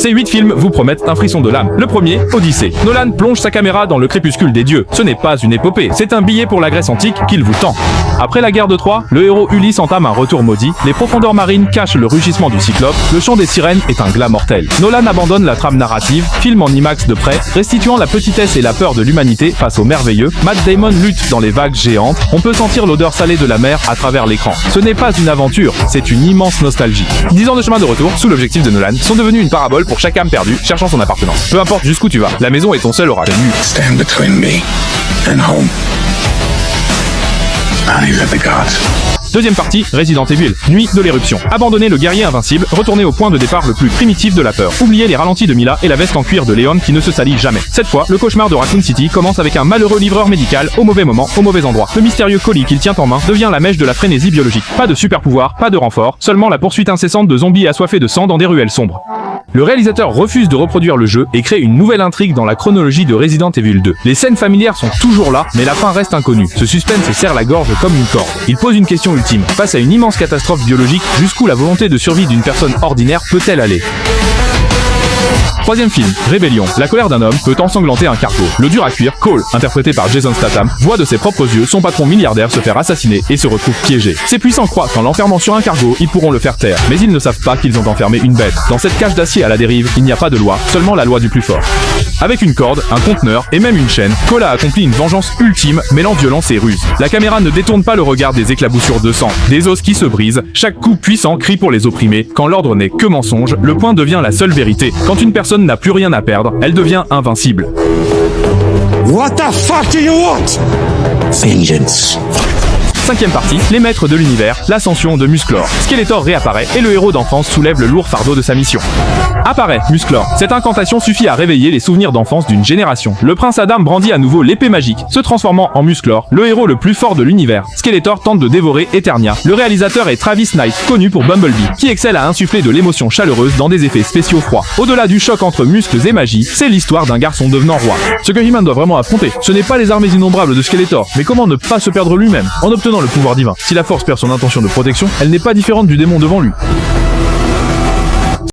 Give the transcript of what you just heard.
Ces 8 films vous promettent un frisson de l'âme. Le premier, Odyssée. Nolan plonge sa caméra dans le crépuscule des dieux. Ce n'est pas une épopée, c'est un billet pour la Grèce antique qu'il vous tend. Après la guerre de Troie, le héros Ulysse entame un retour maudit, les profondeurs marines cachent le rugissement du cyclope, le chant des sirènes est un glas mortel. Nolan abandonne la trame narrative, filme en IMAX de près, restituant la petitesse et la peur de l'humanité face au merveilleux. Matt Damon lutte dans les vagues géantes, on peut sentir l'odeur salée de la mer à travers l'écran. Ce n'est pas une aventure, c'est une immense nostalgie. 10 ans de chemin de retour, sous l'objectif de Nolan, sont devenus une parabole pour chaque âme perdue, cherchant son appartenance. Peu importe jusqu'où tu vas, la maison est ton seul orage. Stand between me and home. Only the gods. Deuxième partie, Resident Evil, Nuit de l'éruption. Abandonnez le guerrier invincible, retournez au point de départ le plus primitif de la peur. Oubliez les ralentis de Mila et la veste en cuir de Leon qui ne se salit jamais. Cette fois, le cauchemar de Raccoon City commence avec un malheureux livreur médical au mauvais moment, au mauvais endroit. Le mystérieux colis qu'il tient en main devient la mèche de la frénésie biologique. Pas de super pouvoir, pas de renfort, seulement la poursuite incessante de zombies assoiffés de sang dans des ruelles sombres. Le réalisateur refuse de reproduire le jeu et crée une nouvelle intrigue dans la chronologie de Resident Evil 2. Les scènes familières sont toujours là, mais la fin reste inconnue. Ce suspense se serre la gorge comme une corde. Il pose une question ultime. Face à une immense catastrophe biologique, jusqu'où la volonté de survie d'une personne ordinaire peut-elle aller ? Troisième film, Rébellion. La colère d'un homme peut ensanglanter un cargo. Le dur à cuire, Cole, interprété par Jason Statham, voit de ses propres yeux son patron milliardaire se faire assassiner et se retrouve piégé. Ses puissants croient qu'en l'enfermant sur un cargo, ils pourront le faire taire. Mais ils ne savent pas qu'ils ont enfermé une bête. Dans cette cage d'acier à la dérive, il n'y a pas de loi, seulement la loi du plus fort. Avec une corde, un conteneur et même une chaîne, Cole a accompli une vengeance ultime, mêlant violence et ruse. La caméra ne détourne pas le regard des éclaboussures de sang, des os qui se brisent, chaque coup puissant crie pour les opprimés. Quand l'ordre n'est que mensonge, le point devient la seule vérité. Quand une personne n'a plus rien à perdre, elle devient invincible. What the fuck do you want? Vengeance. Cinquième partie, les maîtres de l'univers, l'ascension de Musclor. Skeletor réapparaît et le héros d'enfance soulève le lourd fardeau de sa mission. Apparaît Musclor. Cette incantation suffit à réveiller les souvenirs d'enfance d'une génération. Le prince Adam brandit à nouveau l'épée magique, se transformant en Musclor, le héros le plus fort de l'univers. Skeletor tente de dévorer Eternia. Le réalisateur est Travis Knight, connu pour Bumblebee, qui excelle à insuffler de l'émotion chaleureuse dans des effets spéciaux froids. Au-delà du choc entre muscles et magie, c'est l'histoire d'un garçon devenant roi. Ce que He-Man doit vraiment affronter, ce n'est pas les armées innombrables de Skeletor, mais comment ne pas se perdre lui-même, en obtenant le pouvoir divin. Si la force perd son intention de protection, elle n'est pas différente du démon devant lui.